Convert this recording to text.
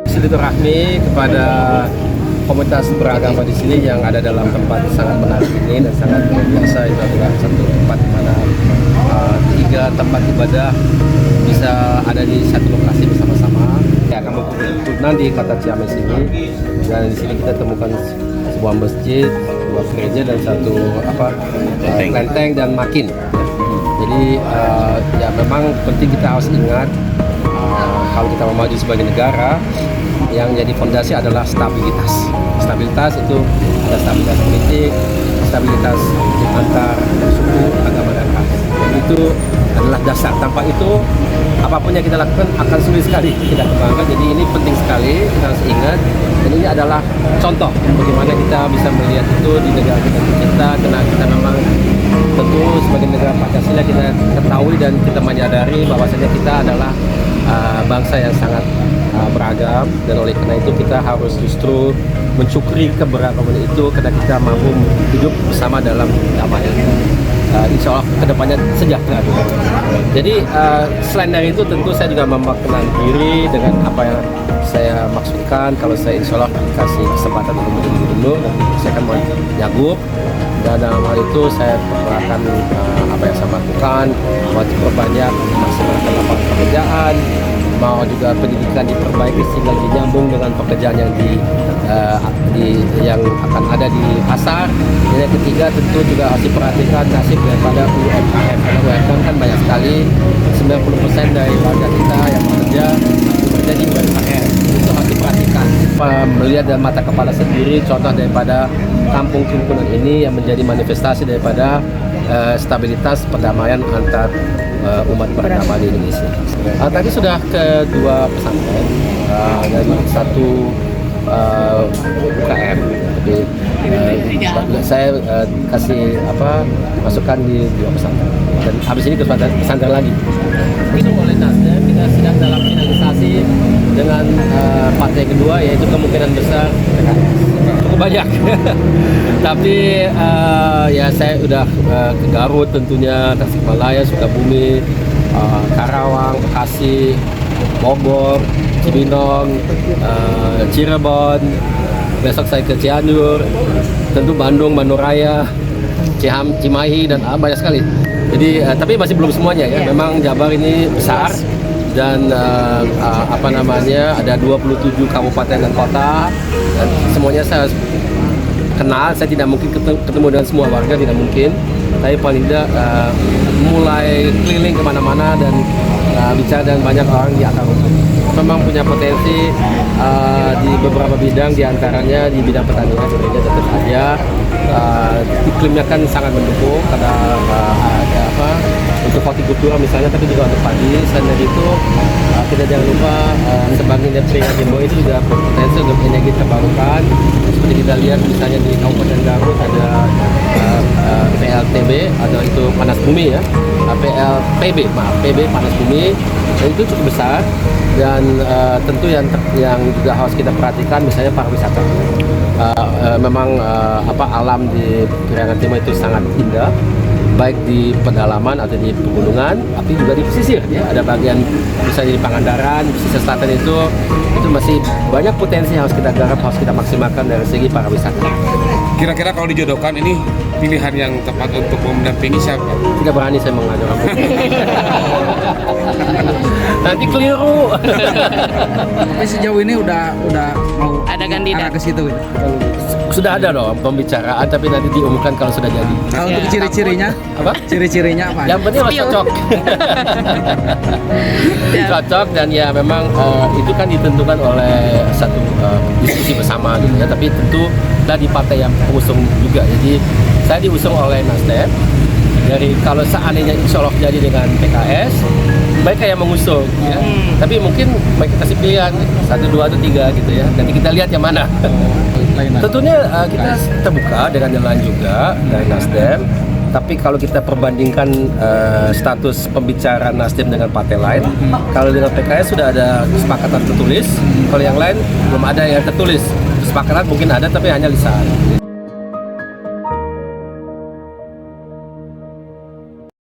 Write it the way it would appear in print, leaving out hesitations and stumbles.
Silaturahmi kepada komunitas beragama di sini yang ada dalam tempat sangat menarik ini dan sangat luar biasa. Itu adalah satu tempat di mana tiga tempat ibadah bisa ada di satu lokasi bersama-sama. Ya, akan berkumpul di kota Ciamis ini, dan di sini kita temukan sebuah masjid, sebuah gereja, dan satu kelenteng dan makin. Jadi ya memang penting kita harus ingat kalau kita mau maju sebagai negara, yang jadi fondasi adalah stabilitas. Stabilitas itu ada stabilitas politik, stabilitas antar suku, agama, dan ras. Dan itu adalah dasar. Tanpa itu, apapun yang kita lakukan akan sulit sekali kita kembangkan. Jadi ini penting sekali, kita harus ingat. Dan ini adalah contoh bagaimana kita bisa melihat itu di negara kita tercinta, karena kita memang tentu sebagai negara Pancasila kita ketahui dan kita menyadari bahwasanya kita adalah bangsa yang sangat beragam, dan oleh karena itu kita harus justru mensyukuri keberagaman itu karena kita mampu hidup bersama dalam damai. Insya Allah kedepannya sejahtera juga. Jadi selain dari itu tentu saya juga memaknai diri dengan apa yang saya maksudkan. Kalau saya insya Allah dikasih kesempatan untuk menjadi gubernur, nanti saya akan menyagup, dan dalam hal itu saya akan apa yang saya lakukan, mau diperbanyak, memaksimalkan lapangan pekerjaan, mau juga pendidikan diperbaiki sehingga lebih nyambung dengan pekerjaan yang yang akan ada di pasar. Dan yang ketiga tentu juga harus diperhatikan nasib daripada UMKM, karena UMKM kan banyak sekali, 90% dari warga kita yang bekerja di UMKM, itu harus diperhatikan. Melihat dari mata kepala sendiri contoh daripada kampung Kimpunan ini yang menjadi manifestasi daripada stabilitas perdamaian antar umat beragama di Indonesia. Tadi sudah ke 2 pesantren dari satu UKM, tapi saya kasih masukan di 2 pesantren, dan habis ini ke pesantren lagi. Itu oleh Nasdem kita sedang dalam finalisasi dengan partai kedua, yaitu kemungkinan besar PKS. Cukup banyak. Tapi ya saya udah ke Garut tentunya, Tasikmalaya, Sukabumi, Karawang, Bekasi, Bogor, Cibinong, Cirebon, besok saya ke Cianjur, tentu Bandung, Bandung Raya, Cimahi, dan banyak sekali. Jadi tapi masih belum semuanya ya. Memang Jabar ini besar, dan ada 27 kabupaten dan kota, dan semuanya saya kenal. Saya tidak mungkin ketemu dengan semua warga, tidak mungkin, tapi paling tidak mulai keliling kemana-mana dan bicara dengan banyak orang di akar rumput. Memang punya potensi di beberapa bidang, diantaranya di bidang pertanian. Sebenarnya tentu saja iklimnya kan sangat mendukung karena ada untuk hortikultura misalnya, tapi juga untuk padi. Selain dari itu kita jangan lupa sebagai peringatan Jembo itu juga potensi untuk energi terbarukan. Seperti kita lihat misalnya di Kabupaten Garut ada PLTB atau itu panas bumi ya, PB panas bumi, dan itu cukup besar. Dan tentu yang juga harus kita perhatikan misalnya pariwisata. Memang alam di Periangan Timur itu sangat indah, baik di pedalaman atau di pegunungan, tapi juga di pesisir ya. Ada bagian misalnya di Pangandaran, pesisir selatan itu masih banyak potensi yang harus kita garap, harus kita maksimalkan dari segi pariwisata. Kira-kira kalau dijodohkan ini pilihan yang tepat untuk mendampingi siapa? Tidak berani saya mengadu. Nanti keliru. Tapi sejauh ini udah mau ada kandidat ke situ gitu. Sudah ada dong pembicaraan, tapi nanti diumumkan kalau sudah jadi. Kalau untuk ciri-cirinya, apa? Ciri-cirinya apa? Yang penting harus cocok. Cocok, dan ya memang itu kan ditentukan oleh satu diskusi bersama gitu ya. Tapi tentu dari partai yang pengusung juga. Jadi saya diusung oleh Nasdem. Dari kalau seandainya insya Allah jadi dengan PKS, mereka yang mengusung ya. Tapi mungkin mereka kasih pilihan 1, 2, atau 3 gitu ya. Nanti kita lihat yang mana. Tentunya kita terbuka dengan yang lain juga dari Nasdem. Tapi kalau kita perbandingkan status pembicaraan Nasdem dengan partai lain, kalau dengan PKS sudah ada kesepakatan tertulis, kalau yang lain belum ada yang tertulis. Kesepakatan mungkin ada tapi hanya lisan.